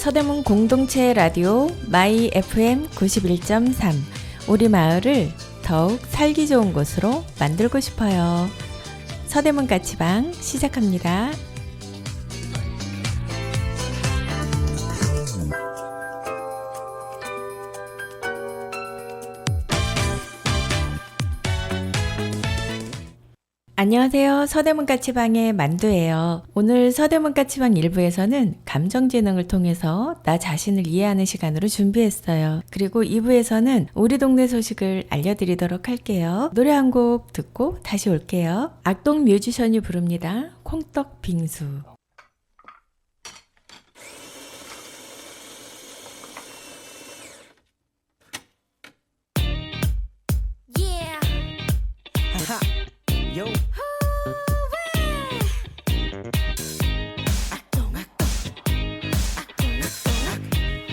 서대문 공동체 라디오 마이 FM 91.3 우리 마을을 더욱 살기 좋은 곳으로 만들고 싶어요. 서대문 까치방 시작합니다. 안녕하세요. 서대문 까치방의 만두예요. 오늘 서대문 까치방 1부에서는 감정지능을 통해서 나 자신을 이해하는 시간으로 준비했어요. 그리고 2부에서는 우리 동네 소식을 알려드리도록 할게요. 노래 한 곡 듣고 다시 올게요. 악동 뮤지션이 부릅니다. 콩떡 빙수. Yo.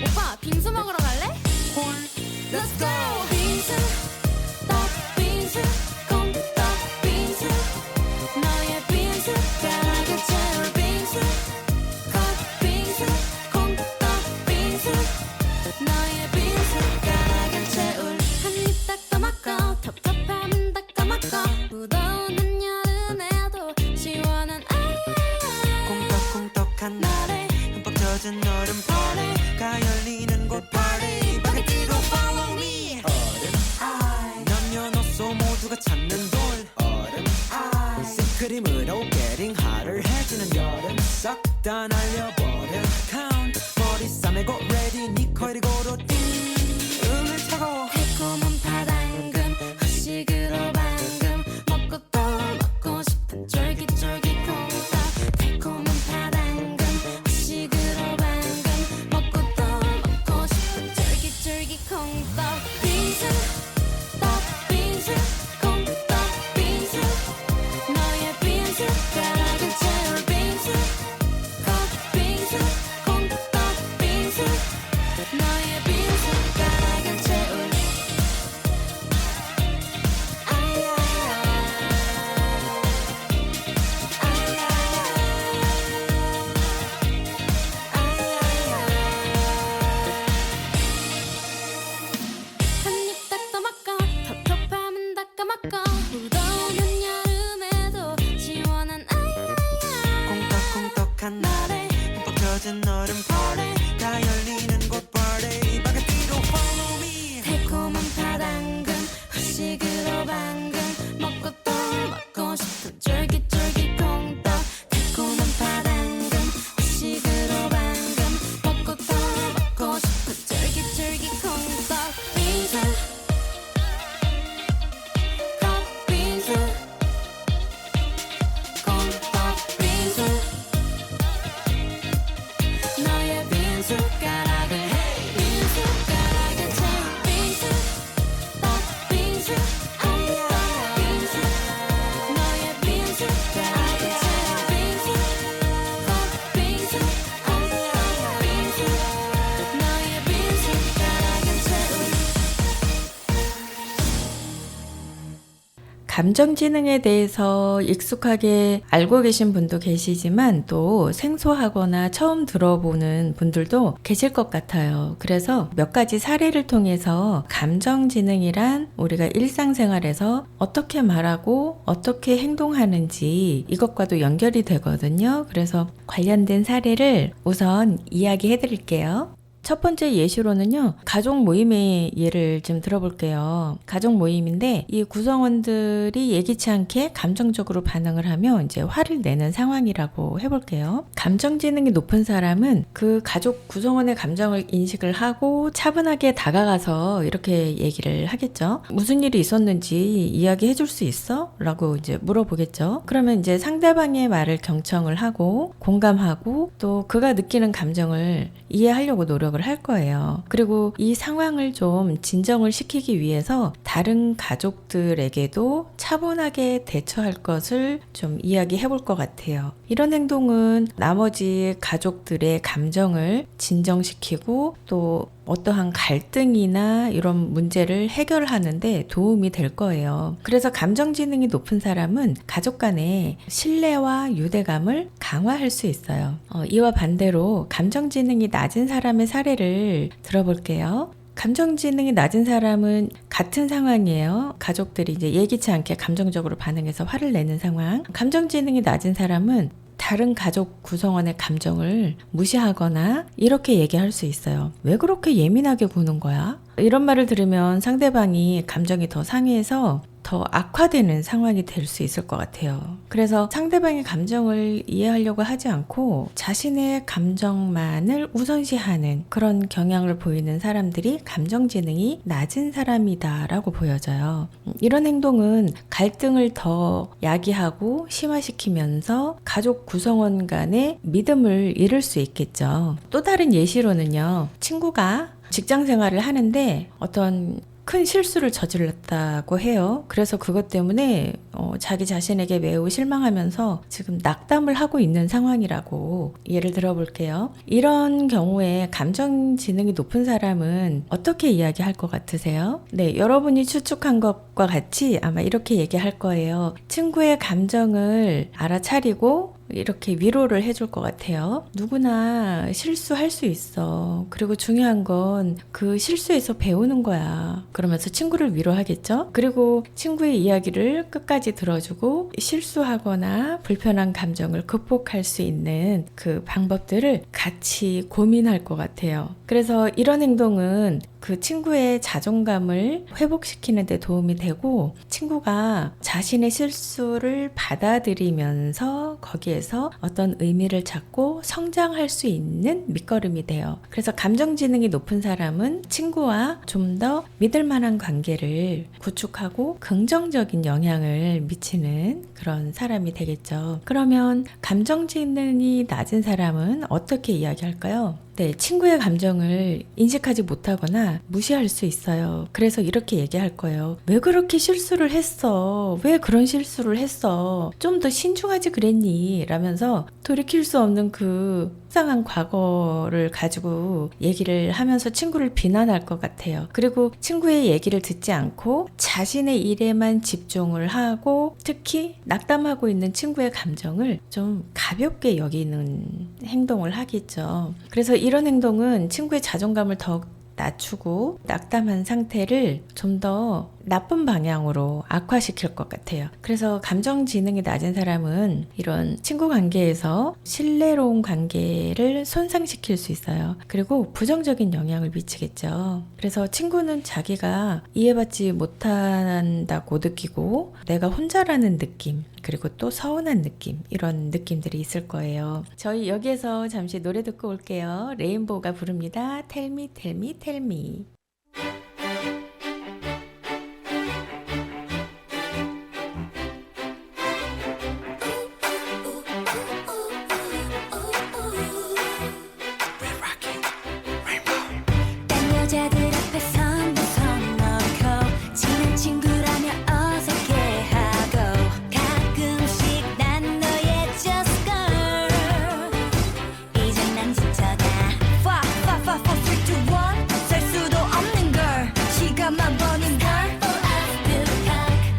오빠 빙수 먹으러 갈래? Let's go. 빙수, 떡 빙수, 콩떡 빙수, 너의 빙수, 가락을 채울 빙수, 컵 빙수, 콩떡 빙수, 너의 빙수, 가락을 채울 한 입 딱 떠먹고 텁텁함은 딱 떠먹고 무더운 여름에도 시원한 콩떡콩떡한 날에 흠뻑 젖은 얼음벌레가 열리는 곳 party 바게트로 follow me 얼음 남녀노소 모두가 찾는 돌 얼음 생크림으로 getting hotter 해지는 여름 싹 다 날려버려 count 머리 싸매고 ready 니 커리 고로 띵 음을 타고 달콤한 파당금 후식으로 방금 먹고 또 먹고 싶은 쫄깃쫄깃 콩떡 달콤한 파당금 후식으로 방금 먹고 또 먹고 싶은 쫄깃쫄깃 콩떡 빙수 떡 빙수 콩떡 빙수 너의 빙수 가락을 채울 빙수 컵 빙수 콩떡 빙수 너의 빙수 가락을 채울 한 입 딱 떠먹고 텁텁함은 다 까먹고 무더운 여름에도 시원한 콩떡콩떡한 날에 흠뻑 젖은 얼음벌레가 열리는 곳 party 바게트로 follow me 달콤한 파당금 후식으로 방금 먹고 또 먹고 싶은 쫄깃쫄깃 콩떡 달콤한 파당금 후식으로 방금 먹고 또 먹고 싶은 쫄깃쫄깃 콩떡 빙수 컵 빙수 콩떡 빙수 너의 빙수 가락을 빙수 가락을 채울 빙수 떡 빙수 콩떡 빙수 너의 빙수 가락을 채울 빙수 컵 빙수 콩떡 빙수 너의 빙수 가락을 채울 감정지능에 대해서 익숙하게 알고 계신 분도 계시지만 또 생소하거나 처음 들어보는 분들도 계실 것 같아요. 그래서 몇 가지 사례를 통해서 감정지능이란 우리가 일상생활에서 어떻게 말하고 어떻게 행동하는지 이것과도 연결이 되거든요. 그래서 관련된 사례를 우선 이야기해 드릴게요. 첫 번째 예시로는요, 가족 모임의 예를 좀 들어볼게요. 가족 모임인데 이 구성원들이 예기치 않게 감정적으로 반응을 하면 이제 화를 내는 상황이라고 해볼게요. 감정지능이 높은 사람은 그 가족 구성원의 감정을 인식을 하고 차분하게 다가가서 이렇게 얘기를 하겠죠. 무슨 일이 있었는지 이야기해 줄 수 있어? 라고 이제 물어보겠죠. 그러면 이제 상대방의 말을 경청을 하고 공감하고 또 그가 느끼는 감정을 이해하려고 노력을 할 거예요. 그리고 이 상황을 좀 진정을 시키기 위해서 다른 가족들에게도 차분하게 대처할 것을 좀 이야기해 볼 것 같아요. 이런 행동은 나머지 가족들의 감정을 진정시키고 또 어떠한 갈등이나 이런 문제를 해결하는데 도움이 될 거예요. 그래서 감정지능이 높은 사람은 가족 간의 신뢰와 유대감을 강화할 수 있어요. 이와 반대로 감정지능이 낮은 사람의 사례를 들어볼게요. 감정지능이 낮은 사람은 같은 상황이에요. 가족들이 이제 예기치 않게 감정적으로 반응해서 화를 내는 상황. 감정지능이 낮은 사람은 다른 가족 구성원의 감정을 무시하거나 이렇게 얘기할 수 있어요. 왜 그렇게 예민하게 구는 거야? 이런 말을 들으면 상대방이 감정이 더 상해서 더 악화되는 상황이 될 수 있을 것 같아요. 그래서 상대방의 감정을 이해하려고 하지 않고 자신의 감정만을 우선시하는 그런 경향을 보이는 사람들이 감정지능이 낮은 사람이다라고 보여져요. 이런 행동은 갈등을 더 야기하고 심화시키면서 가족 구성원 간의 믿음을 잃을 수 있겠죠. 또 다른 예시로는요. 친구가 직장 생활을 하는데 어떤 큰 실수를 저질렀다고 해요. 그래서 그것 때문에 자기 자신에게 매우 실망하면서 지금 낙담을 하고 있는 상황이라고 예를 들어볼게요. 이런 경우에 감정지능이 높은 사람은 어떻게 이야기할 것 같으세요? 네, 여러분이 추측한 것과 같이 아마 이렇게 얘기할 거예요. 친구의 감정을 알아차리고 이렇게 위로를 해줄 것 같아요. 누구나 실수할 수 있어. 그리고 중요한 건 그 실수에서 배우는 거야. 그러면서 친구를 위로하겠죠? 그리고 친구의 이야기를 끝까지 들어주고 실수하거나 불편한 감정을 극복할 수 있는 그 방법들을 같이 고민할 것 같아요. 그래서 이런 행동은 그 친구의 자존감을 회복시키는 데 도움이 되고 친구가 자신의 실수를 받아들이면서 거기에서 어떤 의미를 찾고 성장할 수 있는 밑거름이 돼요. 그래서 감정지능이 높은 사람은 친구와 좀 더 믿을 만한 관계를 구축하고 긍정적인 영향을 미치는 그런 사람이 되겠죠. 그러면 감정지능이 낮은 사람은 어떻게 이야기할까요? 네, 친구의 감정을 인식하지 못하거나 무시할 수 있어요. 그래서 이렇게 얘기할 거예요. 왜 그렇게 실수를 했어? 왜 그런 실수를 했어? 좀 더 신중하지 그랬니? 라면서 돌이킬 수 없는 그 속상한 과거를 가지고 얘기를 하면서 친구를 비난할 것 같아요. 그리고 친구의 얘기를 듣지 않고 자신의 일에만 집중을 하고 특히 낙담하고 있는 친구의 감정을 좀 가볍게 여기는 행동을 하겠죠. 그래서 이런 행동은 친구의 자존감을 더욱 낮추고 낙담한 상태를 좀 더 나쁜 방향으로 악화시킬 것 같아요. 그래서 감정지능이 낮은 사람은 이런 친구 관계에서 신뢰로운 관계를 손상시킬 수 있어요. 그리고 부정적인 영향을 미치겠죠. 그래서 친구는 자기가 이해받지 못한다고 느끼고 내가 혼자라는 느낌, 그리고 또 서운한 느낌, 이런 느낌들이 있을 거예요. 저희 여기에서 잠시 노래 듣고 올게요. 레인보우가 부릅니다. Tell me, tell me, tell me. 딴 여자들 앞에선 무선 넣고 친한 친구라며 어색해하고 가끔씩 난 너의 just girl 이젠 난 지쳐다 5, 4, 3, 2, 1 살 수도 없는 걸 시간만 버는 걸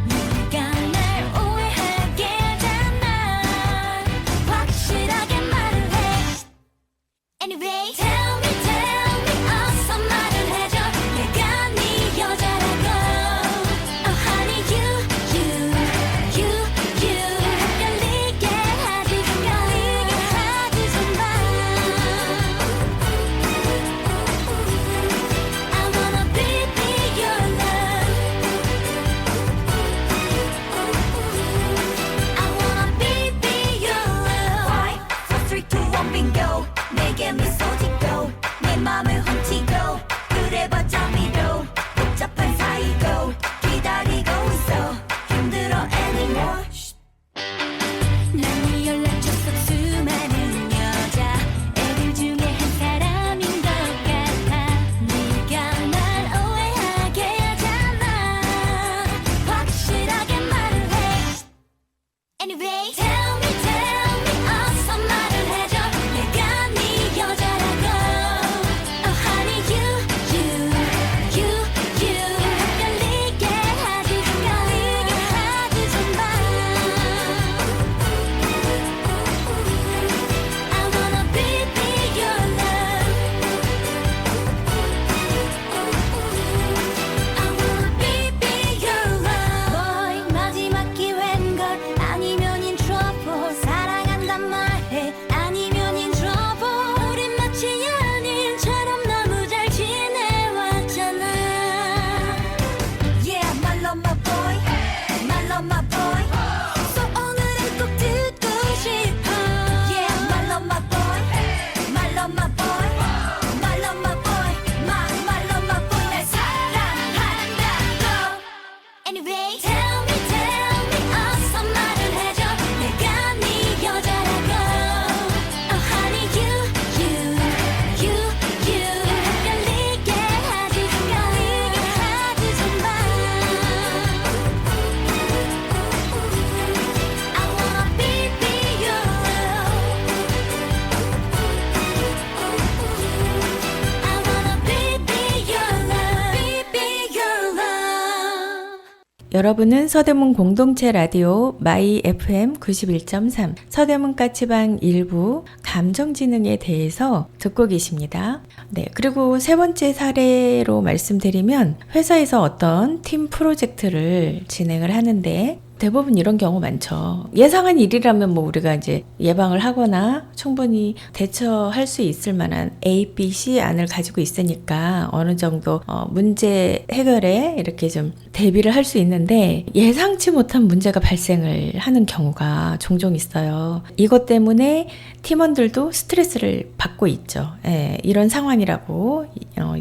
네가 날 오해하게 하잖아 확실하게 말을 해 Anyway tell me 어서 말을 해줘 내가 네 여자라고 Oh honey you 헷갈리게 하지 좀 마 I wanna be your love I wanna be your love 5, 4, 3, 2, 1 bingo 내게 미소 짓고 내 맘을 훔치고 그래봤자 미로 복잡한 사이고 기다리고 있어 힘들어 anymore 난 네 연락처 속 수많은 여자 애들 중에 한 사람인 것 같아 네가 날 오해하게 하잖아 확실하게 말을 해 Anyway tell me 어서 말을 해줘 내가 네 여자라고 Oh honey you 여러분은 서대문 공동체 라디오 마이 FM 91.3 서대문 까치방 일부 감정지능에 대해서 듣고 계십니다. 네, 그리고 세 번째 사례로 말씀드리면 회사에서 어떤 팀 프로젝트를 진행을 하는데 대부분 이런 경우 많죠. 예상한 일이라면 뭐 우리가 이제 예방을 하거나 충분히 대처할 수 있을 만한 A, B, C 안을 가지고 있으니까 어느 정도 문제 해결에 이렇게 좀 대비를 할 수 있는데 예상치 못한 문제가 발생을 하는 경우가 종종 있어요. 이것 때문에 팀원들도 스트레스를 받고 있죠. 예, 이런 상황이라고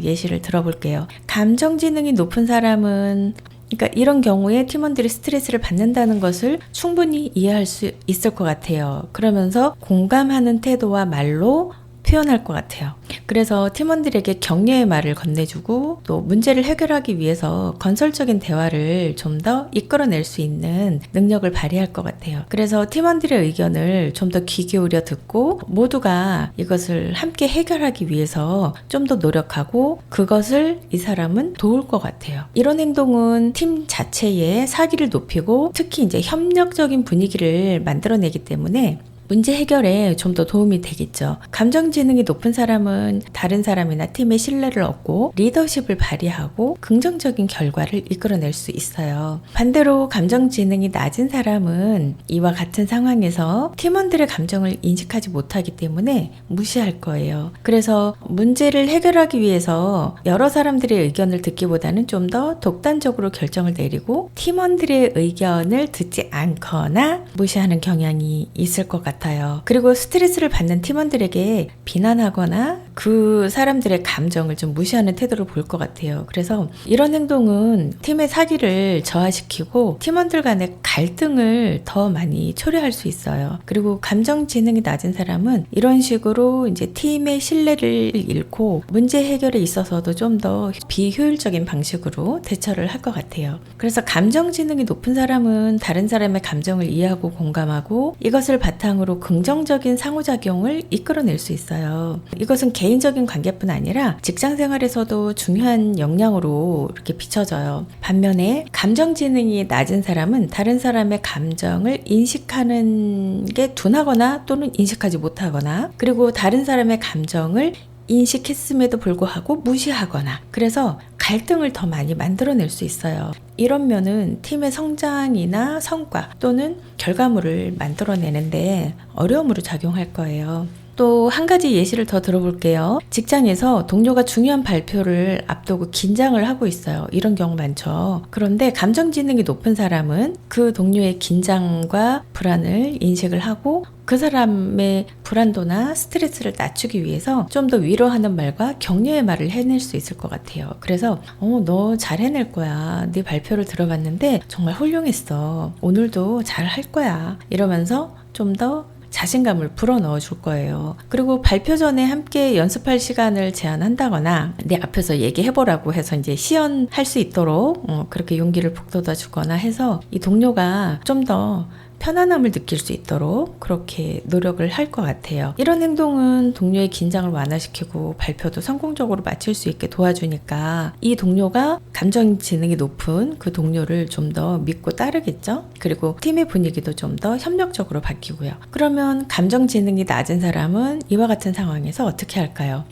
예시를 들어볼게요. 감정지능이 높은 사람은 그러니까 이런 경우에 팀원들이 스트레스를 받는다는 것을 충분히 이해할 수 있을 것 같아요. 그러면서 공감하는 태도와 말로 표현할 것 같아요. 그래서 팀원들에게 격려의 말을 건네주고 또 문제를 해결하기 위해서 건설적인 대화를 좀 더 이끌어낼 수 있는 능력을 발휘할 것 같아요. 그래서 팀원들의 의견을 좀 더 귀 기울여 듣고 모두가 이것을 함께 해결하기 위해서 좀 더 노력하고 그것을 이 사람은 도울 것 같아요. 이런 행동은 팀 자체의 사기를 높이고 특히 이제 협력적인 분위기를 만들어내기 때문에 문제 해결에 좀 더 도움이 되겠죠. 감정지능이 높은 사람은 다른 사람이나 팀의 신뢰를 얻고 리더십을 발휘하고 긍정적인 결과를 이끌어낼 수 있어요. 반대로 감정지능이 낮은 사람은 이와 같은 상황에서 팀원들의 감정을 인식하지 못하기 때문에 무시할 거예요. 그래서 문제를 해결하기 위해서 여러 사람들의 의견을 듣기보다는 좀 더 독단적으로 결정을 내리고 팀원들의 의견을 듣지 않거나 무시하는 경향이 있을 것 같아요. 그리고 스트레스를 받는 팀원들에게 비난하거나 그 사람들의 감정을 좀 무시하는 태도를 볼 것 같아요. 그래서 이런 행동은 팀의 사기를 저하시키고 팀원들 간의 갈등을 더 많이 초래할 수 있어요. 그리고 감정 지능이 낮은 사람은 이런 식으로 이제 팀의 신뢰를 잃고 문제 해결에 있어서도 좀 더 비효율적인 방식으로 대처를 할 것 같아요. 그래서 감정 지능이 높은 사람은 다른 사람의 감정을 이해하고 공감하고 이것을 바탕으로 긍정적인 상호작용을 이끌어낼 수 있어요. 이것은 개인적인 관계뿐 아니라 직장 생활에서도 중요한 역량으로 이렇게 비춰져요. 반면에 감정 지능이 낮은 사람은 다른 사람의 감정을 인식하는 게 둔하거나 또는 인식하지 못하거나 그리고 다른 사람의 감정을 인식했음에도 불구하고 무시하거나 그래서 갈등을 더 많이 만들어낼 수 있어요. 이런 면은 팀의 성장이나 성과 또는 결과물을 만들어내는데 어려움으로 작용할 거예요. 또 한 가지 예시를 더 들어볼게요. 직장에서 동료가 중요한 발표를 앞두고 긴장을 하고 있어요. 이런 경우 많죠. 그런데 감정지능이 높은 사람은 그 동료의 긴장과 불안을 인식을 하고 그 사람의 불안도나 스트레스를 낮추기 위해서 좀 더 위로하는 말과 격려의 말을 해낼 수 있을 것 같아요. 그래서 너 잘 해낼 거야. 네 발표를 들어봤는데 정말 훌륭했어. 오늘도 잘 할 거야. 이러면서 좀 더 자신감을 불어넣어 줄 거예요. 그리고 발표 전에 함께 연습할 시간을 제안한다거나 내 앞에서 얘기해보라고 해서 이제 시연할 수 있도록 그렇게 용기를 북돋아 주거나 해서 이 동료가 좀 더 편안함을 느낄 수 있도록 그렇게 노력을 할 것 같아요. 이런 행동은 동료의 긴장을 완화시키고 발표도 성공적으로 마칠 수 있게 도와주니까 이 동료가 감정 지능이 높은 그 동료를 좀 더 믿고 따르겠죠. 그리고 팀의 분위기도 좀 더 협력적으로 바뀌고요. 그러면 감정 지능이 낮은 사람은 이와 같은 상황에서 어떻게 할까요?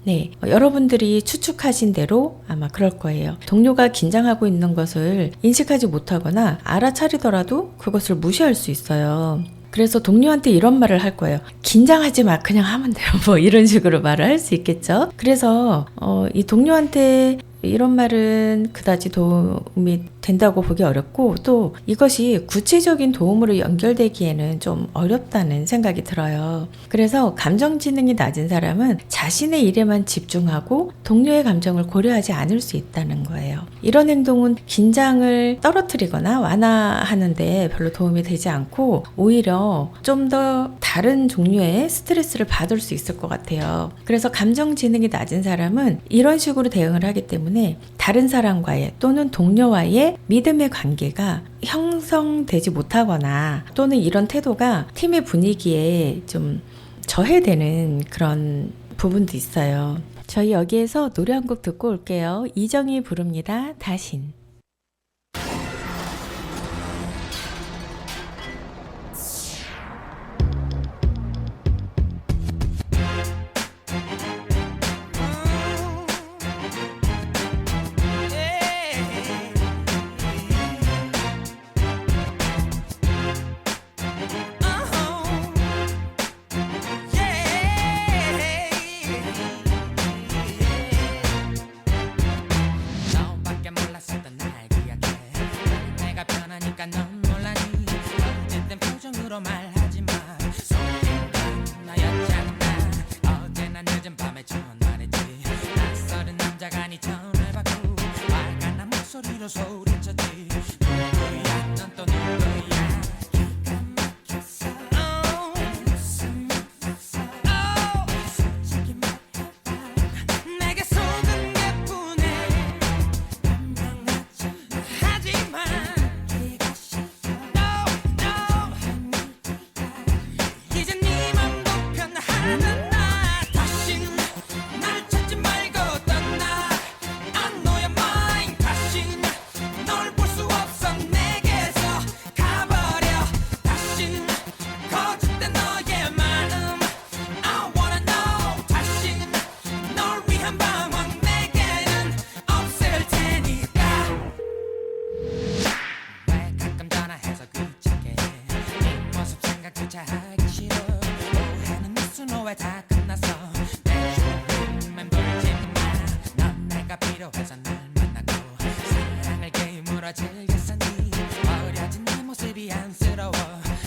네, 여러분들이 추측하신 대로 아마 그럴 거예요. 동료가 긴장하고 있는 것을 인식하지 못하거나 알아차리더라도 그것을 무시할 수 있어요. 그래서 동료한테 이런 말을 할 거예요. 긴장하지 마, 그냥 하면 돼요. 뭐 이런 식으로 말을 할 수 있겠죠. 그래서 이 동료한테 이런 말은 그다지 도움이 된다고 보기 어렵고 또 이것이 구체적인 도움으로 연결되기에는 좀 어렵다는 생각이 들어요. 그래서 감정지능이 낮은 사람은 자신의 일에만 집중하고 동료의 감정을 고려하지 않을 수 있다는 거예요. 이런 행동은 긴장을 떨어뜨리거나 완화하는 데 별로 도움이 되지 않고 오히려 좀 더 다른 종류의 스트레스를 받을 수 있을 것 같아요. 그래서 감정지능이 낮은 사람은 이런 식으로 대응을 하기 때문에 다른 사람과의 또는 동료와의 믿음의 관계가 형성되지 못하거나 또는 이런 태도가 팀의 분위기에 좀 저해되는 그런 부분도 있어요. 저희 여기에서 노래 한 곡 듣고 올게요. 이정이 부릅니다. 다신. 말하지 마. 속인 건 나였잖아. 어제나 늦은 밤에 전화했지. 낯설은 남자가 네 전화를 받고 화가 난 목소리로 소리쳤지. 누구야 넌 또 누구야. 기가 막혔어. 솔직히 말해봐. 내게 속은 게 뿐에 하지만 네가 싫어. 이제 네 맘도 편하다. 다신 날 찾지 말고 떠나. I know you're mine. 다신 널 볼 수 없어. 내게서 가버려. 다신 거짓된 너의 마음 I wanna know. 다신 널 위한 방황 내게는 없을 테니까. 왜 가끔 전화해서 귀찮게 네 모습 생각조차 하기 싫어. 오해는 미수노 왜 다 끝났어. 내 주름만 돌지 마. 넌 내가 필요해서 날 만나고 사랑을 게임으로 즐겼으니 어려진 내 모습이 안쓰러워.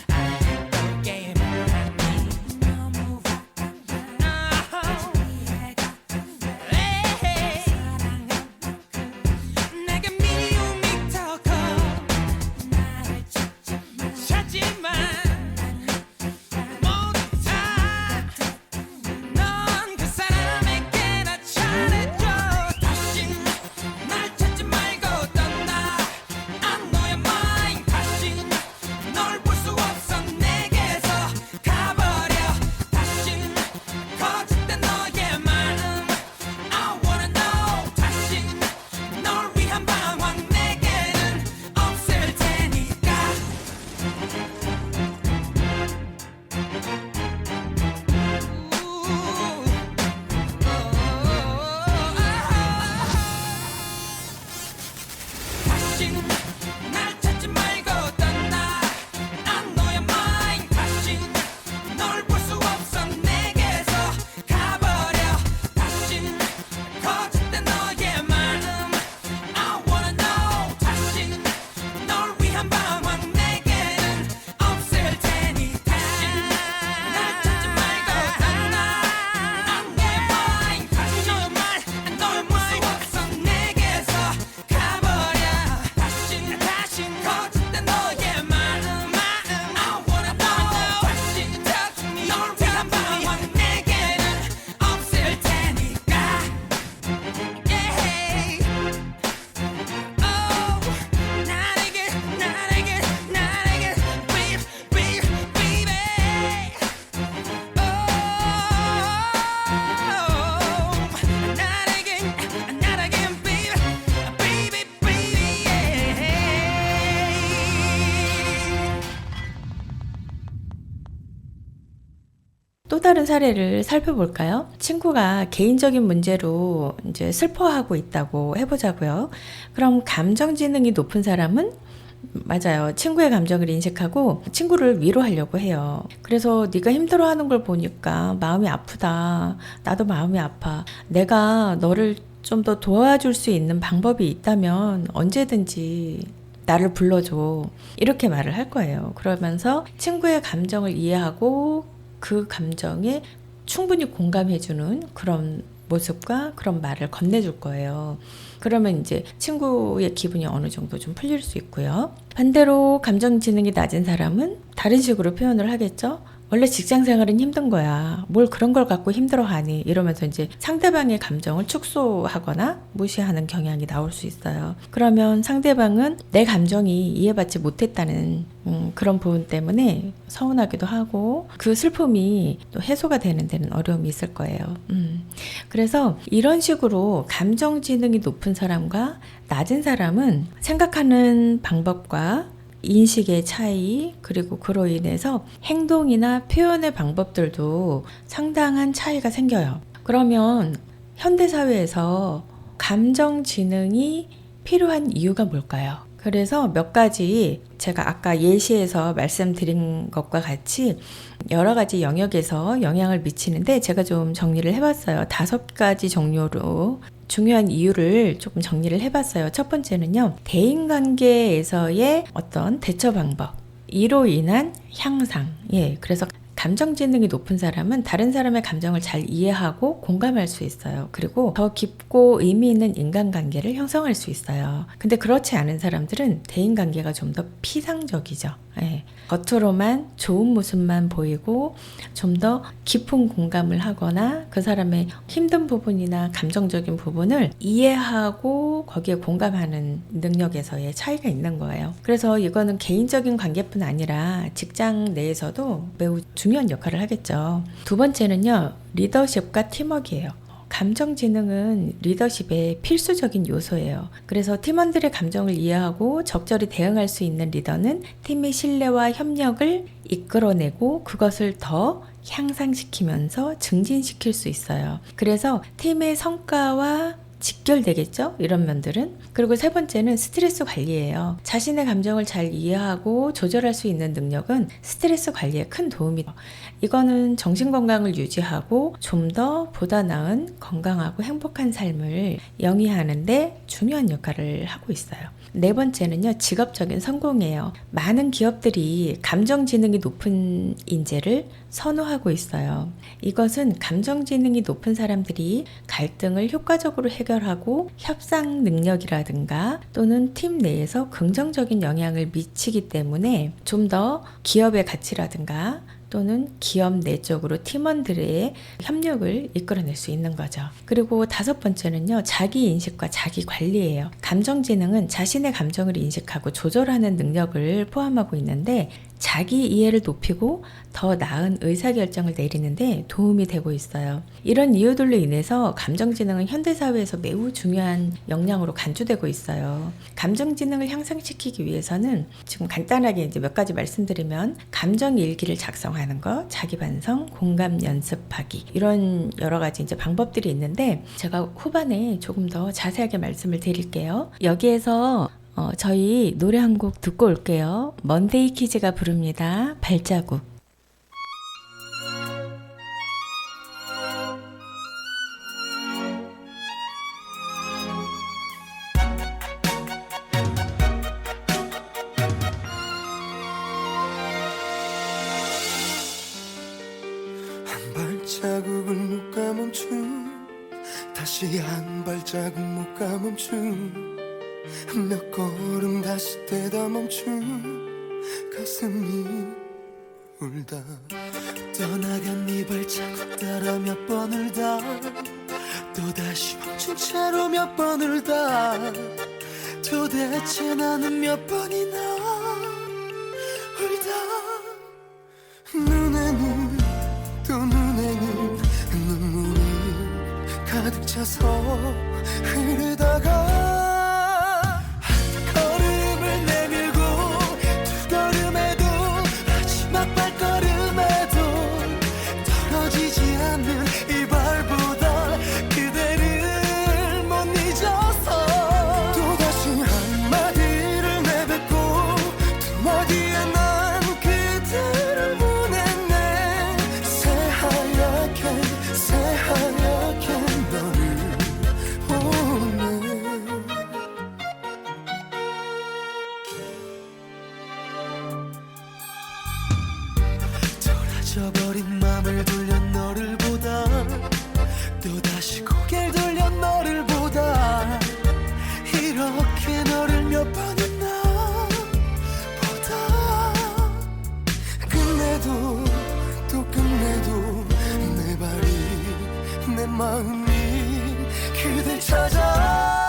아직도 게임을 하니 너무 화가 나. 내게 미움이 더 커. 나를 찾지 마. 모두 다 넌 그 사람에게나 잘해줘. 다신 날 찾지 말고 떠나. I know you're mine. 다신 널 볼 수 없어. 내게서 가버려. 다신 거짓된 너의 마음 I wanna know. 다신 널 위한 방황 내게는 없을 테니까. 다신 날 찾지 말고 떠나. I know you're mine. 다신 널 볼 수 없어. 내게서 가버려. 다신 거짓된 너의 마음 I wanna know. 다신 널 위한 방황 내게는 없을 테니까. 날 찾지 말고 떠나. I know you're mine. 다신 널 볼 수 없어. 내게서 가버려. 다신 거짓된 너의 마음 I wanna know. 다신 널 위한 방황 내게는 없을 테니까. Yeah. Oh, 나에게 baby. 나에게 baby, yeah. 또 다른 사례를 살펴볼까요? 친구가 개인적인 문제로 이제 슬퍼하고 있다고 해보자고요. 그럼 감정 지능이 높은 사람은 맞아요. 친구의 감정을 인식하고 친구를 위로하려고 해요. 그래서 네가 힘들어하는 걸 보니까 마음이 아프다. 나도 마음이 아파. 내가 너를 좀 더 도와줄 수 있는 방법이 있다면 언제든지 나를 불러줘. 이렇게 말을 할 거예요. 그러면서 친구의 감정을 이해하고 그 감정에 충분히 공감해주는 그런 모습과 그런 말을 건네줄 거예요. 그러면 이제 친구의 기분이 어느 정도 좀 풀릴 수 있고요. 반대로 감정 지능이 낮은 사람은 다른 식으로 표현을 하겠죠. 원래 직장 생활은 힘든 거야. 뭘 그런 걸 갖고 힘들어하니? 이러면서 이제 상대방의 감정을 축소하거나 무시하는 경향이 나올 수 있어요. 그러면 상대방은 내 감정이 이해받지 못했다는 그런 부분 때문에 서운하기도 하고 그 슬픔이 또 해소가 되는 데는 어려움이 있을 거예요. 그래서 이런 식으로 감정 지능이 높은 사람과 낮은 사람은 생각하는 방법과 인식의 차이, 그리고 그로 인해서 행동이나 표현의 방법들도 상당한 차이가 생겨요. 그러면 현대사회에서 감정지능이 필요한 이유가 뭘까요? 그래서 몇 가지 제가 아까 예시에서 말씀드린 것과 같이 여러 가지 영역에서 영향을 미치는데 제가 좀 정리를 해봤어요. 5가지 종류로 중요한 이유를 조금 정리를 해봤어요. 첫 번째는요, 대인관계에서의 어떤 대처 방법. 이로 인한 향상. 그래서 감정 지능이 높은 사람은 다른 사람의 감정을 잘 이해하고 공감할 수 있어요. 그리고 더 깊고 의미 있는 인간관계를 형성할 수 있어요. 근데 그렇지 않은 사람들은 대인관계가 좀 더 피상적이죠. 겉으로만 좋은 모습만 보이고 좀 더 깊은 공감을 하거나 그 사람의 힘든 부분이나 감정적인 부분을 이해하고 거기에 공감하는 능력에서의 차이가 있는 거예요. 그래서 이거는 개인적인 관계뿐 아니라 직장 내에서도 매우 중요한 역할을 하겠죠. 두 번째는요, 리더십과 팀워크예요. 감정 지능은 리더십의 필수적인 요소예요. 그래서 팀원들의 감정을 이해하고 적절히 대응할 수 있는 리더는 팀의 신뢰와 협력을 이끌어내고 그것을 더 향상시키면서 증진시킬 수 있어요. 그래서 팀의 성과와 직결되겠죠? 이런 면들은. 그리고 세 번째는 스트레스 관리예요. 자신의 감정을 잘 이해하고 조절할 수 있는 능력은 스트레스 관리에 큰 도움이 돼요. 이거는 정신건강을 유지하고 좀 더 보다 나은 건강하고 행복한 삶을 영위하는데 중요한 역할을 하고 있어요. 네 번째는요, 직업적인 성공이에요. 많은 기업들이 감정 지능이 높은 인재를 선호하고 있어요. 이것은 감정 지능이 높은 사람들이 갈등을 효과적으로 해결하고 협상 능력이라든가 또는 팀 내에서 긍정적인 영향을 미치기 때문에 좀 더 기업의 가치라든가 또는 기업 내적으로 팀원들의 협력을 이끌어낼 수 있는 거죠. 그리고 다섯 번째는요, 자기 인식과 자기 관리예요. 감정 지능은 자신의 감정을 인식하고 조절하는 능력을 포함하고 있는데 자기 이해를 높이고 더 나은 의사결정을 내리는데 도움이 되고 있어요. 이런 이유들로 인해서 감정지능은 현대사회에서 매우 중요한 역량으로 간주되고 있어요. 감정지능을 향상시키기 위해서는 지금 간단하게 이제 몇 가지 말씀드리면 감정일기를 작성하는 것, 자기반성, 공감 연습하기 이런 여러 가지 이제 방법들이 있는데 제가 후반에 조금 더 자세하게 말씀을 드릴게요. 여기에서 저희 노래 한 곡 듣고 올게요. 먼데이 키즈가 부릅니다. 발자국. 한 발자국을 못 가멈춘 다시 한 발자국 못 가멈춘 몇 걸음 다시 떼다 멈춘 가슴이 울다 떠나간 네 발자국 따라 몇 번 울다 또다시 멈춘 채로 몇 번 울다 도대체 나는 몇 번이나 울다 눈에는 또 눈에는 눈물이 가득 차서 흐르다가 잊어버린 맘을 돌려 너를 보다 또다시 고개를 돌려 너를 보다 이렇게 너를 몇 번이나 보다 끝내도 또 끝내도 내 발이 내 마음이 그댈 찾아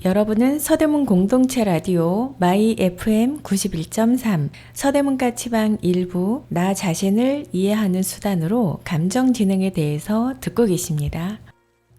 여러분은 서대문 공동체 라디오 마이 FM 91.3 서대문 까치방 일부 나 자신을 이해하는 수단으로 감정지능에 대해서 듣고 계십니다.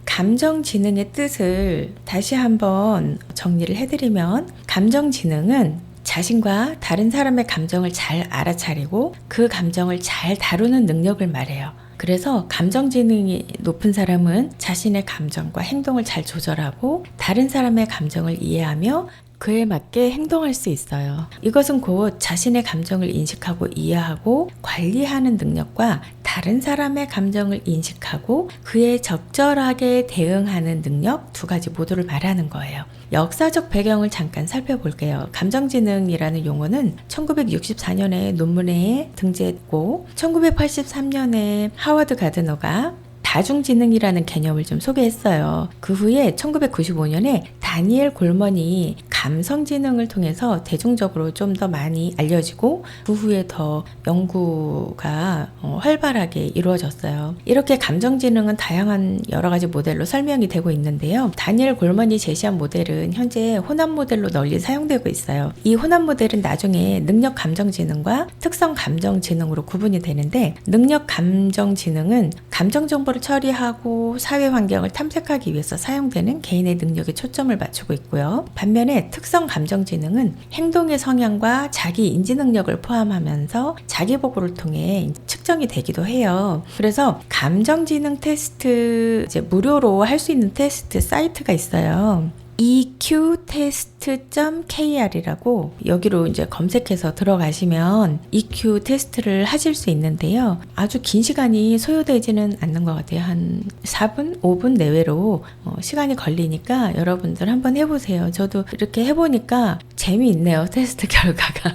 감정지능의 뜻을 다시 한번 정리를 해드리면 감정지능은 자신과 다른 사람의 감정을 잘 알아차리고 그 감정을 잘 다루는 능력을 말해요. 그래서 감정지능이 높은 사람은 자신의 감정과 행동을 잘 조절하고 다른 사람의 감정을 이해하며 그에 맞게 행동할 수 있어요. 이것은 곧 자신의 감정을 인식하고 이해하고 관리하는 능력과 다른 사람의 감정을 인식하고 그에 적절하게 대응하는 능력 두 가지 모두를 말하는 거예요. 역사적 배경을 잠깐 살펴볼게요. 감정지능이라는 용어는 1964년에 논문에 등재했고 1983년에 하워드 가드너가 다중지능이라는 개념을 좀 소개했어요. 그 후에 1995년에 다니엘 골먼이 감성지능을 통해서 대중적으로 좀 더 많이 알려지고 그 후에 더 연구가 활발하게 이루어졌어요. 이렇게 감정지능은 다양한 여러 가지 모델로 설명이 되고 있는데요. 다니엘 골먼이 제시한 모델은 현재 혼합 모델로 널리 사용되고 있어요. 이 혼합 모델은 나중에 능력 감정지능과 특성 감정지능으로 구분이 되는데 능력 감정지능은 감정 정보를 처리하고 사회 환경을 탐색하기 위해서 사용되는 개인의 능력에 초점을 맞추고 있고요. 반면에 특성 감정지능은 행동의 성향과 자기 인지 능력을 포함하면서 자기 보고를 통해 측정이 되기도 해요. 그래서 감정지능 테스트 이제 무료로 할 수 있는 테스트 사이트가 있어요. EQtest.kr이라고 여기로 이제 검색해서 들어가시면 EQ 테스트를 하실 수 있는데요. 아주 긴 시간이 소요되지는 않는 것 같아요. 한 4분, 5분 내외로 시간이 걸리니까 여러분들 한번 해보세요. 저도 이렇게 해보니까 재미있네요. 테스트 결과가.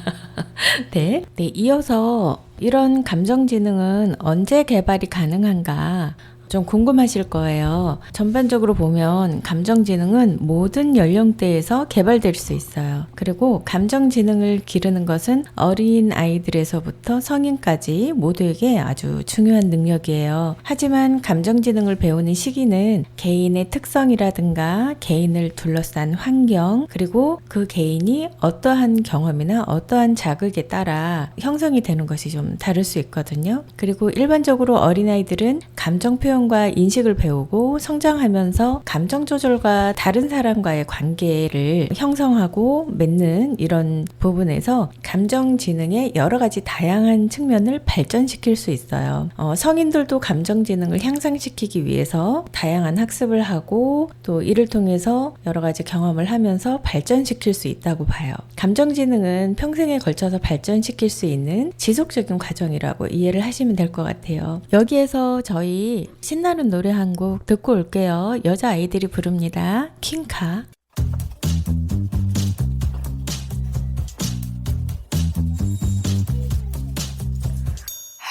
네, 이어서 이런 감정지능은 언제 개발이 가능한가? 좀 궁금하실 거예요. 전반적으로 보면 감정지능은 모든 연령대에서 개발될 수 있어요. 그리고 감정지능을 기르는 것은 어린 아이들에서부터 성인까지 모두에게 아주 중요한 능력이에요. 하지만 감정지능을 배우는 시기는 개인의 특성이라든가 개인을 둘러싼 환경 그리고 그 개인이 어떠한 경험이나 어떠한 자극에 따라 형성이 되는 것이 좀 다를 수 있거든요. 그리고 일반적으로 어린아이들은 감정 표현 과 인식을 배우고 성장하면서 감정 조절과 다른 사람과의 관계를 형성하고 맺는 이런 부분에서 감정지능의 여러 가지 다양한 측면을 발전시킬 수 있어요. 성인들도 감정지능을 향상시키기 위해서 다양한 학습을 하고 또 이를 통해서 여러 가지 경험을 하면서 발전시킬 수 있다고 봐요. 감정지능은 평생에 걸쳐서 발전시킬 수 있는 지속적인 과정이라고 이해를 하시면 될 것 같아요. 여기에서 저희 신나는 노래 한 곡 듣고 올게요. 여자 아이들이 부릅니다. 퀸카.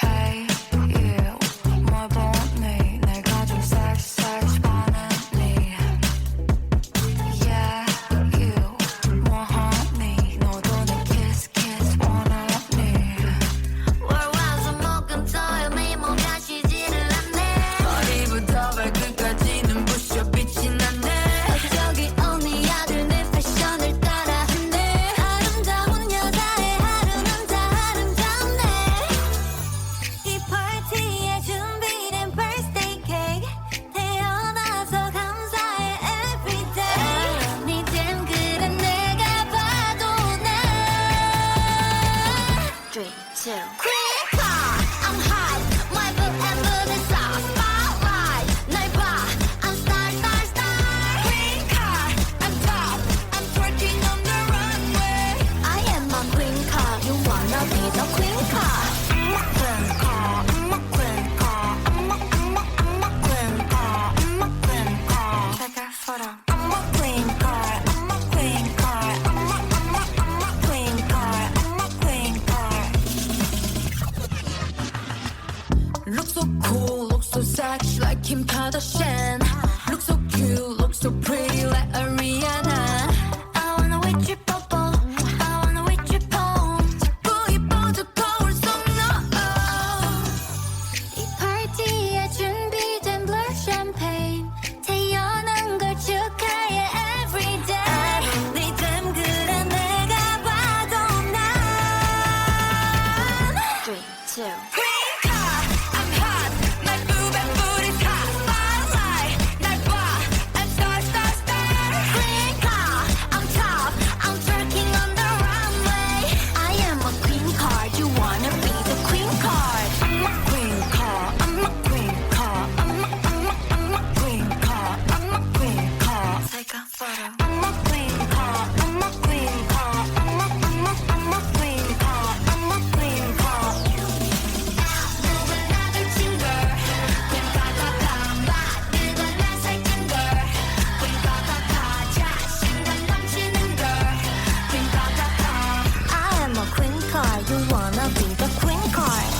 Hey you 뭘 보니 내가 좀 섹시 반했니 Yeah you 뭐하니 너도 내 kiss 원하니 월화수목금토일 미모가 쉬지를 않네 머리부터 발끝까지는 부셔 빛이 나네 저기 언니 아들 내 패션을 따라하네 아름다운 여자의 하루는 다 아름답네 이 파티에 준비된 birthday cake 태어나서 감사해 everyday 니땐 그래 내가 봐도 나 3, 2 Queen car I'm hot My book and booty sauce Spotlight 날 봐 I'm star star star Queen car I'm top I'm twerking on the runway I am a queen car You wanna be the queen car I'm a queen car I'm a queen car I'm a queen car I'm a queen car Take a photo I'm a queen car I'm a queen car I'm a queen car I'm a queen car Look so cool, look so sexy like Kim Kardashian. Look so cute, look so pretty like Ariana. I wanna with you, 뽀뽀. I wanna with you, 뽀. 자꾸 예뻐도 거울 속 너. 이 파티에 준비된 blur champagne. 태어난 걸 축하해 everyday. too. Green car, I'm hot. My boob and booty's hot. Spotlight, 날 봐. I'm star, star, star. Green car, I'm top. I'm twerking on the runway. I am a queen card. You wanna be the queen card? I'm a queen car. I'm a queen car. I'm a queen car. I'm a queen car. Take a photo. I'm a queen car. I'm a queen car. I'm a queen car. I'm a queen car. 누구나도 친 걸. queen 가가가 막 그건 난 살찐 걸. queen 가가가 자신감 넘치는 걸. queen 가가가. I am a queen card. You wanna be the queen card?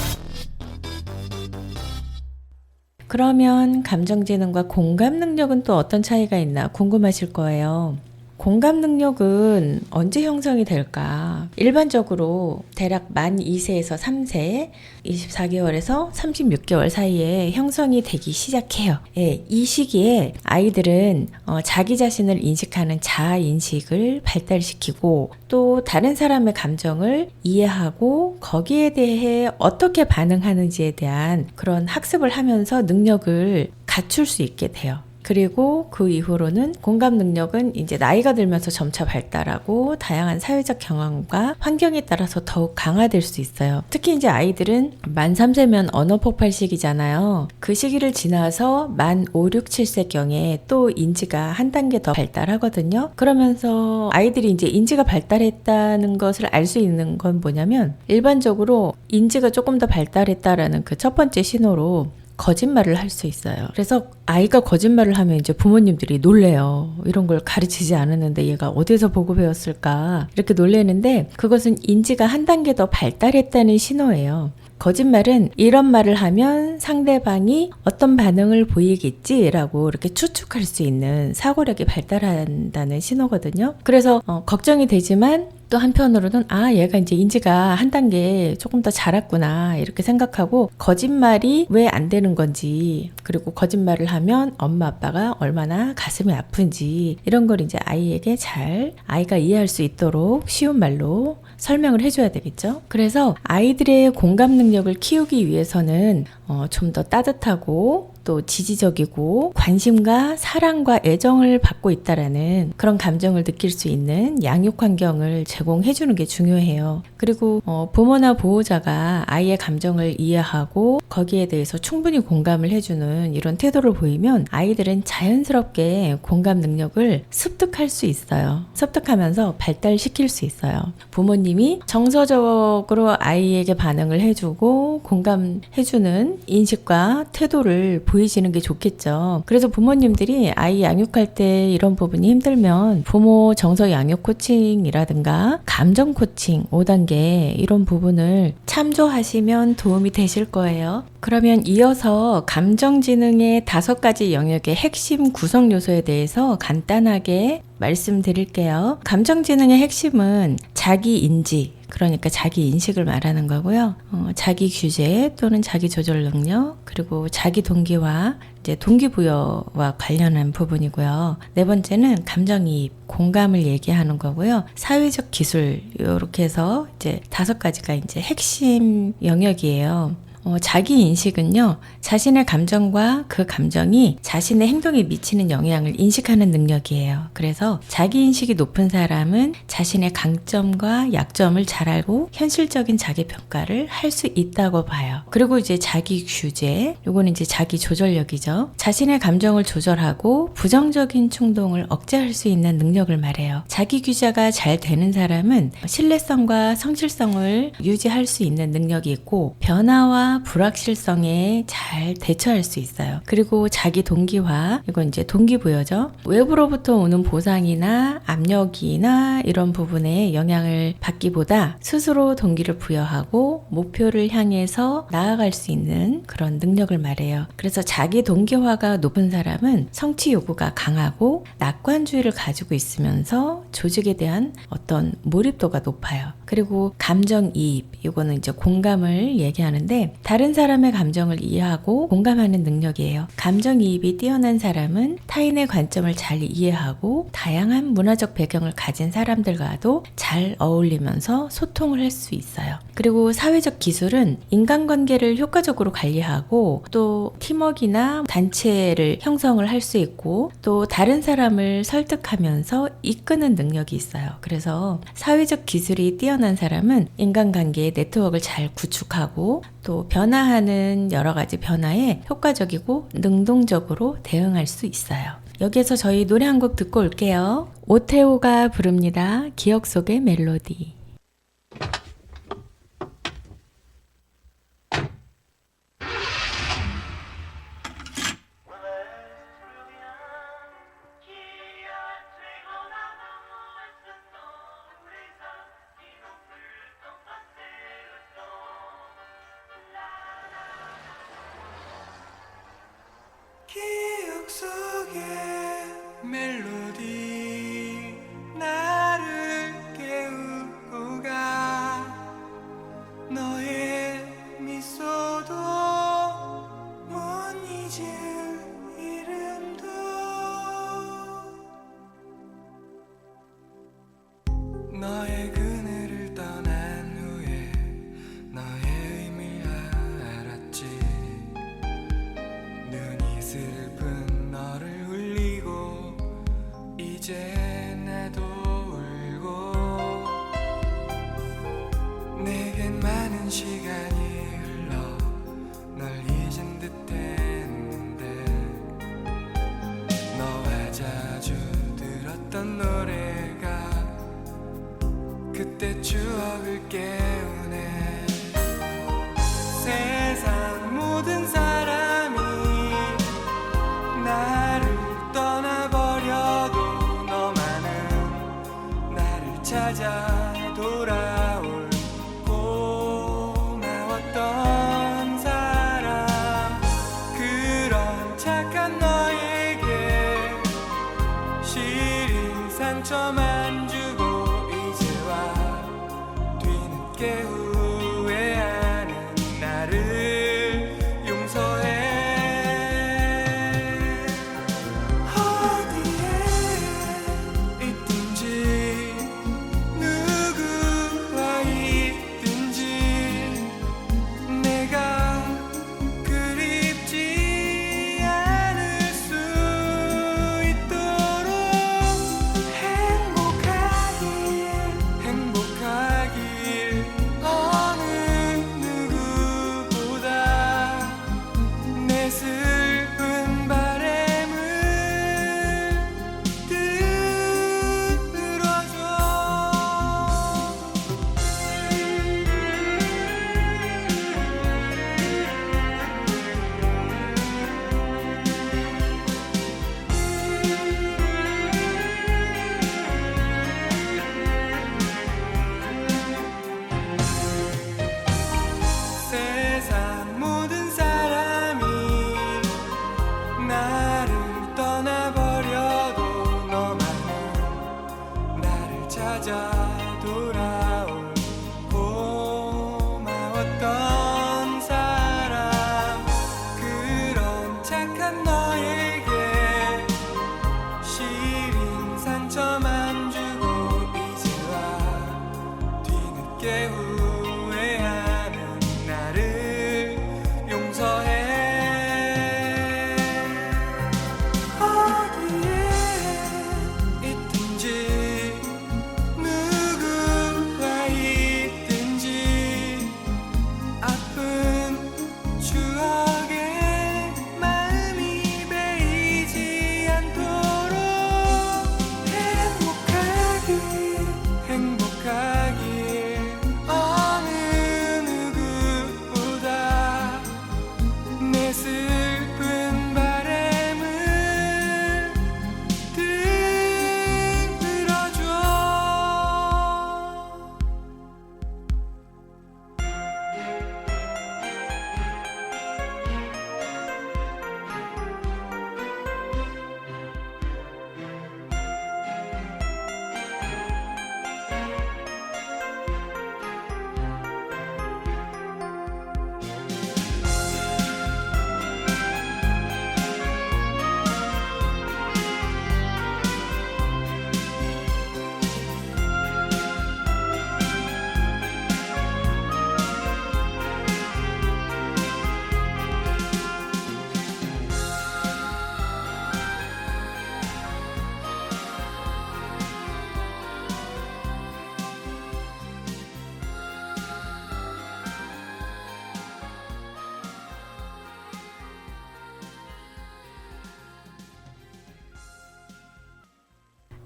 그러면 감정지능과 공감 능력은 또 어떤 차이가 있나 궁금하실 거예요. 공감 능력은 언제 형성이 될까? 일반적으로 대략 만 2세에서 3세, 24개월에서 36개월 사이에 형성이 되기 시작해요. 예, 이 시기에 아이들은 자기 자신을 인식하는 자아인식을 발달시키고 또 다른 사람의 감정을 이해하고 거기에 대해 어떻게 반응하는지에 대한 그런 학습을 하면서 능력을 갖출 수 있게 돼요. 그리고 그 이후로는 공감 능력은 이제 나이가 들면서 점차 발달하고 다양한 사회적 경험과 환경에 따라서 더욱 강화될 수 있어요. 특히 이제 아이들은 만 3세면 언어 폭발 시기잖아요. 그 시기를 지나서 만 5, 6, 7세경에 또 인지가 한 단계 더 발달하거든요. 그러면서 아이들이 이제 인지가 발달했다는 것을 알 수 있는 건 뭐냐면 일반적으로 인지가 조금 더 발달했다라는 그 첫 번째 신호로 거짓말을 할 수 있어요. 그래서 아이가 거짓말을 하면 이제 부모님들이 놀래요. 이런 걸 가르치지 않았는데 얘가 어디서 보고 배웠을까? 이렇게 놀래는데 그것은 인지가 한 단계 더 발달했다는 신호예요. 거짓말은 이런 말을 하면 상대방이 어떤 반응을 보이겠지라고 이렇게 추측할 수 있는 사고력이 발달한다는 신호거든요. 그래서 걱정이 되지만 또 한편으로는 얘가 이제 인지가 한 단계 조금 더 자랐구나 이렇게 생각하고 거짓말이 왜 안 되는 건지 그리고 거짓말을 하면 엄마 아빠가 얼마나 가슴이 아픈지 이런 걸 이제 아이에게 잘 아이가 이해할 수 있도록 쉬운 말로 설명을 해줘야 되겠죠. 그래서 아이들의 공감 능력을 키우기 위해서는 좀 더 따뜻하고 또 지지적이고 관심과 사랑과 애정을 받고 있다라는 그런 감정을 느낄 수 있는 양육 환경을 제공해 주는 게 중요해요. 그리고 부모나 보호자가 아이의 감정을 이해하고 거기에 대해서 충분히 공감을 해주는 이런 태도를 보이면 아이들은 자연스럽게 공감 능력을 습득할 수 있어요. 습득하면서 발달시킬 수 있어요. 부모님이 정서적으로 아이에게 반응을 해주고 공감해주는 인식과 태도를 보이시는 게 좋겠죠. 그래서 부모님들이 아이 양육할 때 이런 부분이 힘들면 부모 정서 양육 코칭이라든가 감정 코칭 5단계 이런 부분을 참조하시면 도움이 되실 거예요. 그러면 이어서 감정지능의 5가지 영역의 핵심 구성 요소에 대해서 간단하게 말씀드릴게요. 감정지능의 핵심은 자기인지, 그러니까 자기 인식을 말하는 거고요. 자기 규제 또는 자기 조절 능력, 그리고 자기 동기와 이제 동기부여와 관련한 부분이고요. 네 번째는 감정이입, 공감을 얘기하는 거고요. 사회적 기술 이렇게 해서 이제 5가지가 이제 핵심 영역이에요. 자기 인식은요, 자신의 감정과 그 감정이 자신의 행동에 미치는 영향을 인식하는 능력이에요. 그래서 자기 인식이 높은 사람은 자신의 강점과 약점을 잘 알고 현실적인 자기 평가를 할 수 있다고 봐요. 그리고 이제 자기 규제, 요거는 이제 자기 조절력이죠. 자신의 감정을 조절하고 부정적인 충동을 억제할 수 있는 능력을 말해요. 자기 규제가 잘 되는 사람은 신뢰성과 성실성을 유지할 수 있는 능력이 있고 변화와 불확실성에 잘 대처할 수 있어요. 그리고 자기 동기화, 이건 이제 동기부여죠. 외부로부터 오는 보상이나 압력이나 이런 부분에 영향을 받기보다 스스로 동기를 부여하고 목표를 향해서 나아갈 수 있는 그런 능력을 말해요. 그래서 자기 동기화가 높은 사람은 성취 요구가 강하고 낙관주의를 가지고 있으면서 조직에 대한 어떤 몰입도가 높아요. 그리고 감정이입, 이거는 이제 공감을 얘기하는데 다른 사람의 감정을 이해하고 공감하는 능력이에요. 감정이입이 뛰어난 사람은 타인의 관점을 잘 이해하고 다양한 문화적 배경을 가진 사람들과도 잘 어울리면서 소통을 할 수 있어요. 그리고 사회적 기술은 인간관계를 효과적으로 관리하고 또 팀워크나 단체를 형성을 할 수 있고 또 다른 사람을 설득하면서 이끄는 능력이 있어요. 그래서 사회적 기술이 뛰어난 사람은 인간관계의 네트워크를 잘 구축하고 또 변화하는 여러 가지 변화에 효과적이고 능동적으로 대응할 수 있어요. 여기에서 저희 노래 한 곡 듣고 올게요. 오테오가 부릅니다. 기억 속의 멜로디. 기억 속의 멜로디 나를 깨우고 가 너의 미소도 못 잊을 이름도 너의 그늘을 떠난 후에 너의 의미를 알았지 눈이 슬픈 너를 울리고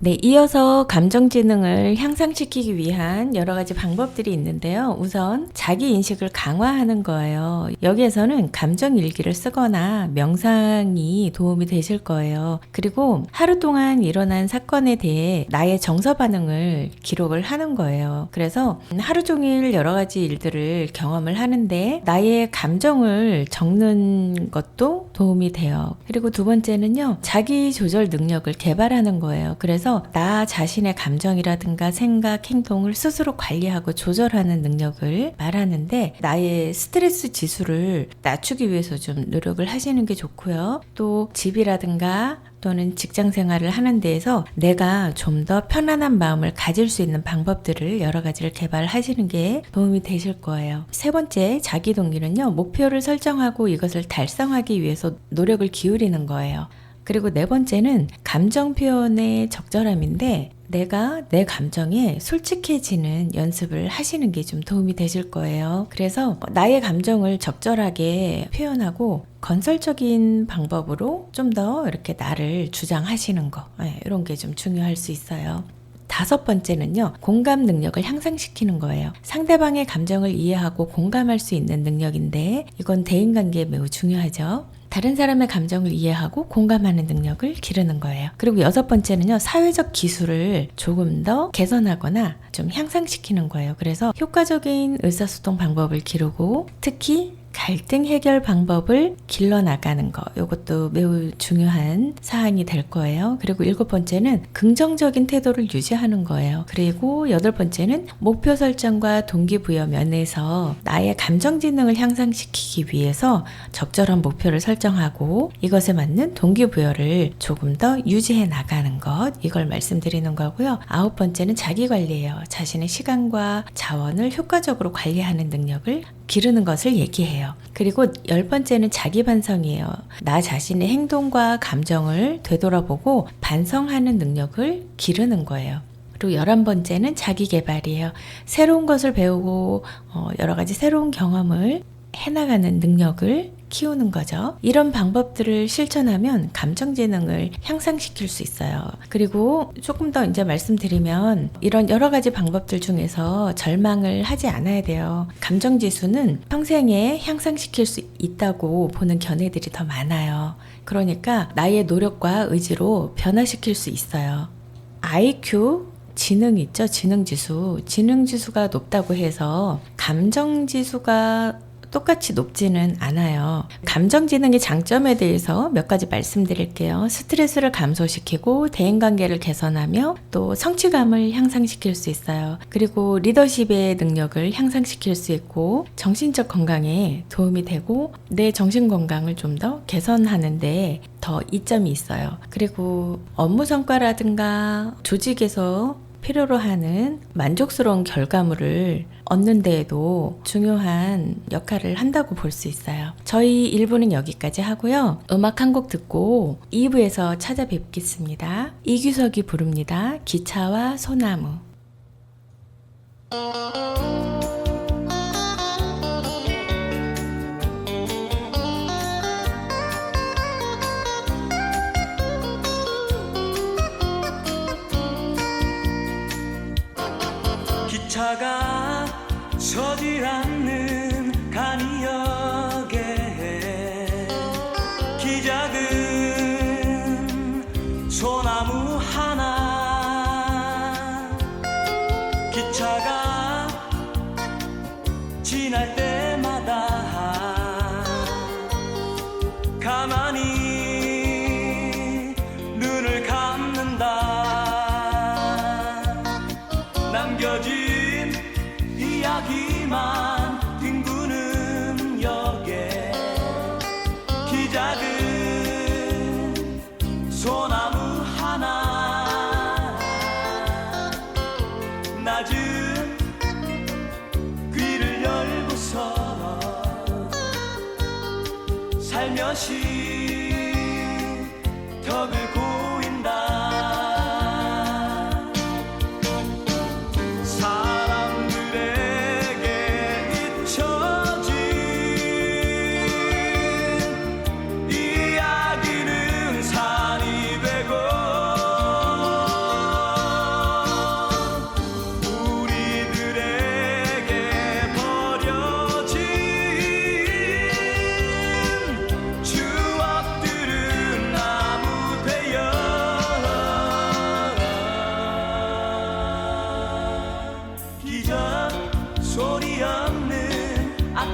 네, 이어서 감정지능을 향상시키기 위한 여러 가지 방법들이 있는데요. 우선 자기 인식을 강화하는 거예요. 여기에서는 감정 일기를 쓰거나 명상이 도움이 되실 거예요. 그리고 하루 동안 일어난 사건에 대해 나의 정서 반응을 기록을 하는 거예요. 그래서 하루 종일 여러 가지 일들을 경험을 하는데 나의 감정을 적는 것도 도움이 돼요. 그리고 두 번째는요, 자기 조절 능력을 개발하는 거예요. 그래서 나 자신의 감정이라든가 생각, 행동을 스스로 관리하고 조절하는 능력을 말하는데 나의 스트레스 지수를 낮추기 위해서 좀 노력을 하시는 게 좋고요. 또 집이라든가 또는 직장 생활을 하는 데에서 내가 좀 더 편안한 마음을 가질 수 있는 방법들을 여러 가지를 개발하시는 게 도움이 되실 거예요. 세 번째, 자기 동기는요, 목표를 설정하고 이것을 달성하기 위해서 노력을 기울이는 거예요. 그리고 네 번째는 감정 표현의 적절함인데 내가 내 감정에 솔직해지는 연습을 하시는 게 좀 도움이 되실 거예요. 그래서 나의 감정을 적절하게 표현하고 건설적인 방법으로 좀 더 이렇게 나를 주장하시는 거, 이런 게 좀 중요할 수 있어요. 다섯 번째는요, 공감 능력을 향상시키는 거예요. 상대방의 감정을 이해하고 공감할 수 있는 능력인데 이건 대인관계에 매우 중요하죠. 다른 사람의 감정을 이해하고 공감하는 능력을 기르는 거예요. 그리고 여섯 번째는요, 사회적 기술을 조금 더 개선하거나 좀 향상시키는 거예요. 그래서 효과적인 의사소통 방법을 기르고 특히 갈등 해결 방법을 길러나가는 거, 이것도 매우 중요한 사항이 될 거예요. 그리고 일곱 번째는 긍정적인 태도를 유지하는 거예요. 그리고 여덟 번째는 목표 설정과 동기부여 면에서 나의 감정지능을 향상시키기 위해서 적절한 목표를 설정하고 이것에 맞는 동기부여를 조금 더 유지해 나가는 것, 이걸 말씀드리는 거고요. 아홉 번째는 자기관리예요. 자신의 시간과 자원을 효과적으로 관리하는 능력을 기르는 것을 얘기해요. 그리고 열 번째는 자기 반성이에요. 나 자신의 행동과 감정을 되돌아보고 반성하는 능력을 기르는 거예요. 그리고 11번째는 자기 개발이에요. 새로운 것을 배우고 여러 가지 새로운 경험을 해나가는 능력을 키우는 거죠. 이런 방법들을 실천하면 감정지능을 향상시킬 수 있어요. 그리고 조금 더 이제 말씀드리면 이런 여러 가지 방법들 중에서 절망을 하지 않아야 돼요. 감정지수는 평생에 향상시킬 수 있다고 보는 견해들이 더 많아요. 그러니까 나의 노력과 의지로 변화시킬 수 있어요. IQ, 지능 있죠? 지능지수. 지능지수가 높다고 해서 감정지수가 똑같이 높지는 않아요. 감정지능의 장점에 대해서 몇 가지 말씀드릴게요. 스트레스를 감소시키고 대인관계를 개선하며 또 성취감을 향상시킬 수 있어요. 그리고 리더십의 능력을 향상시킬 수 있고 정신적 건강에 도움이 되고 내 정신 건강을 좀 더 개선하는 데 더 이점이 있어요. 그리고 업무 성과라든가 조직에서 필요로 하는 만족스러운 결과물을 얻는 데에도 중요한 역할을 한다고 볼 수 있어요. 저희 1부는 여기까지 하고요. 음악 한 곡 듣고 2부에서 찾아뵙겠습니다. 이규석이 부릅니다. 기차와 소나무. 기차가 서지 않는 간이역에 기작은 소나무 하나 기차가 지날 때마다 가만히 눈을 감는다 남겨진 이야기만 뒹구는 역에 기작은 소나무 하나 낮은 귀를 열고서 살며시 덕을 고인다 이야기는 산이 되고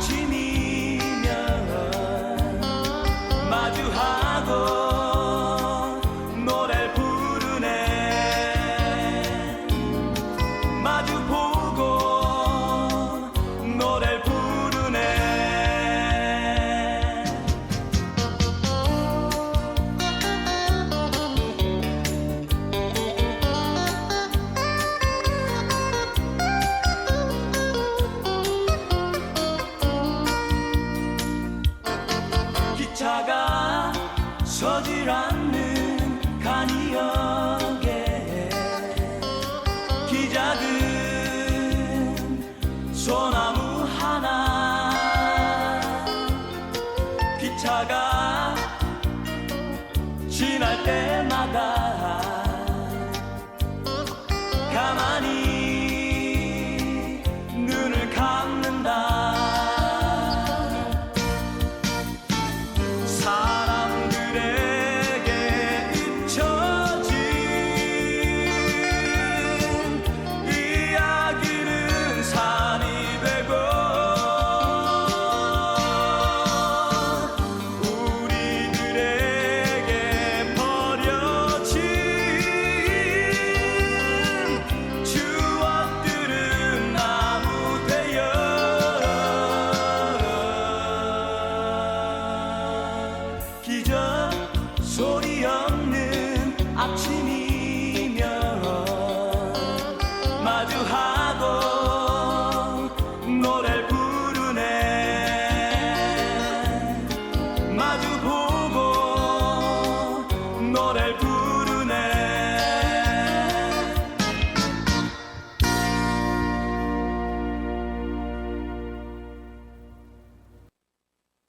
아침이면 마주하고 노래를 부르네. 마주보고 노래를 부르네. 기차가 서질 않는 간이역에 기작은 소나무 하나. 기차가 지날 때마다 가만히 눈을 감는다. 사람들에게 잊혀진 이야기는 산이 되고 우리들에게 버려진 추억들은 나무 되어 기적 소리 없는 아침이면 마주하고 노래를 부르네. 마주보고 노래를 부르네.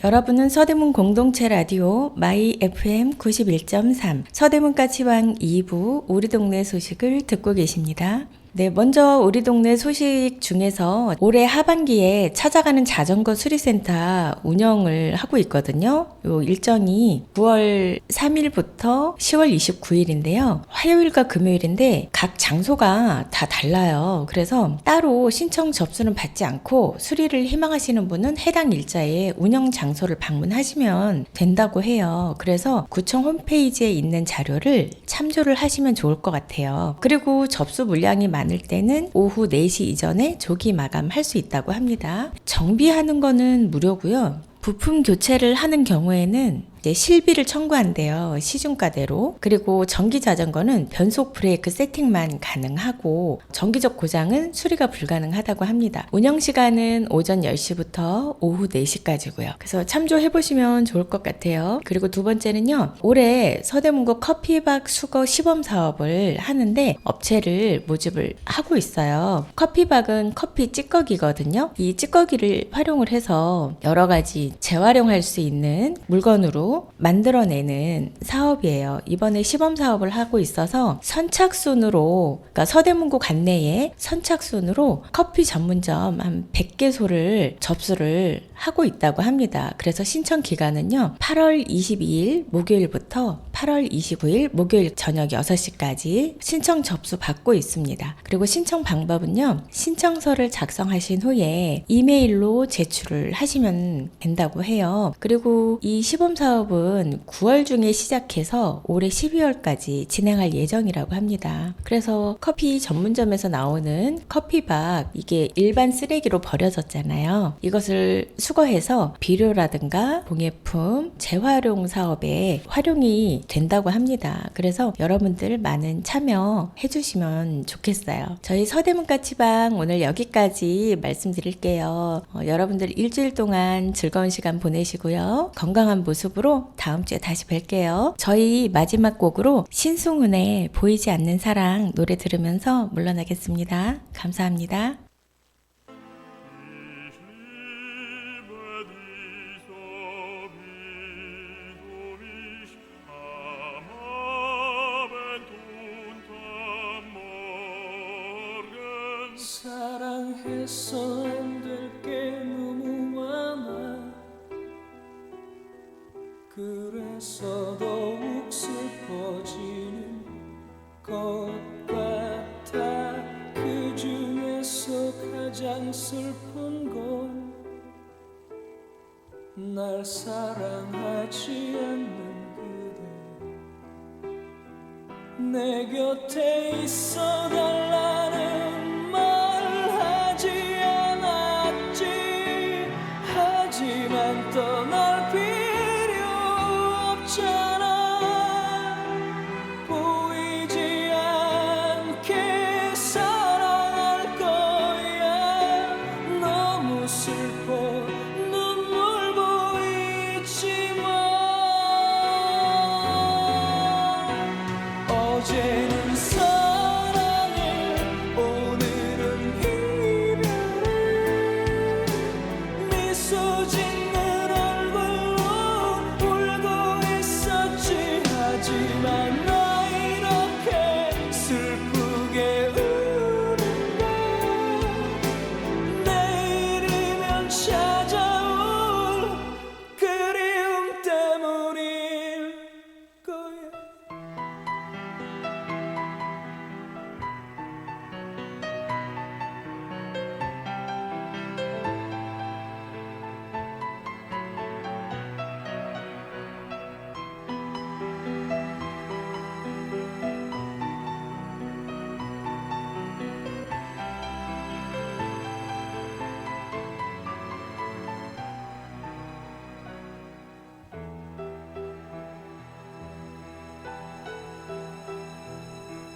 여러분은 서대문 공동체 라디오 마이 FM 91.3 서대문까치방 2부 우리 동네 소식을 듣고 계십니다. 네, 먼저 우리 동네 소식 중에서 올해 하반기에 찾아가는 자전거 수리센터 운영을 하고 있거든요. 요 일정이 9월 3일부터 10월 29일인데요. 화요일과 금요일인데 각 장소가 다 달라요. 그래서 따로 신청 접수는 받지 않고 수리를 희망하시는 분은 해당 일자에 운영 장소를 방문하시면 된다고 해요. 그래서 구청 홈페이지에 있는 자료를 참조를 하시면 좋을 것 같아요. 그리고 접수 물량이 많을 때는 오후 4시 이전에 조기 마감할 수 있다고 합니다. 정비하는 거는 무료고요. 부품 교체를 하는 경우에는 이제 실비를 청구한대요. 시중가대로. 그리고 전기 자전거는 변속 브레이크 세팅만 가능하고 정기적 고장은 수리가 불가능하다고 합니다. 운영 시간은 오전 10시부터 오후 4시까지고요. 그래서 참조해 보시면 좋을 것 같아요. 그리고 두 번째는요. 올해 서대문구 커피박 수거 시범 사업을 하는데 업체를 모집을 하고 있어요. 커피박은 커피 찌꺼기거든요. 이 찌꺼기를 활용을 해서 여러 가지 재활용할 수 있는 물건으로 만들어내는 사업이에요. 이번에 시범 사업을 하고 있어서 선착순으로, 그러니까 서대문구 관내에 선착순으로 커피 전문점 한 100개소를 접수를 하고 있다고 합니다. 그래서 신청 기간은요. 8월 22일 목요일부터 8월 29일 목요일 저녁 6시까지 신청 접수 받고 있습니다. 그리고 신청 방법은요. 신청서를 작성하신 후에 이메일로 제출을 하시면 된다고 해요. 그리고 이 시범 사업은 9월 중에 시작해서 올해 12월까지 진행할 예정이라고 합니다. 그래서 커피 전문점에서 나오는 커피박, 이게 일반 쓰레기로 버려졌잖아요. 이것을 수거해서 비료라든가 공예품, 재활용 사업에 활용이 된다고 합니다. 그래서 여러분들 많은 참여해 주시면 좋겠어요. 저희 서대문까치방 오늘 여기까지 말씀드릴게요. 여러분들 일주일 동안 즐거운 시간 보내시고요. 건강한 모습으로 다음 주에 다시 뵐게요. 저희 마지막 곡으로 신승훈의 보이지 않는 사랑 노래 들으면서 물러나겠습니다. 감사합니다. 사랑해서 안 될 게 너무 많아. 그래서 더욱 슬퍼지는 것 같아. 그 중에서 가장 슬픈 건 날 사랑하지 않는 그대 내 곁에 있어 달라는 말 하지 않았지 하지만 떠날 필요 없잖아 보이지 않게 사랑할 거야 너무 슬퍼 눈물 보이지만 어제는 사랑을 오늘은 이별을 미소 짓는 얼굴로 울고 있었지 하지만 나 이렇게 슬프게 우는데 내일이면 찾아올 그리움 때문일 거야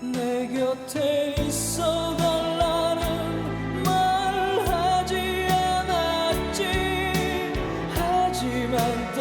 내 곁에 있어 달라는 말 하지 않았지 하지만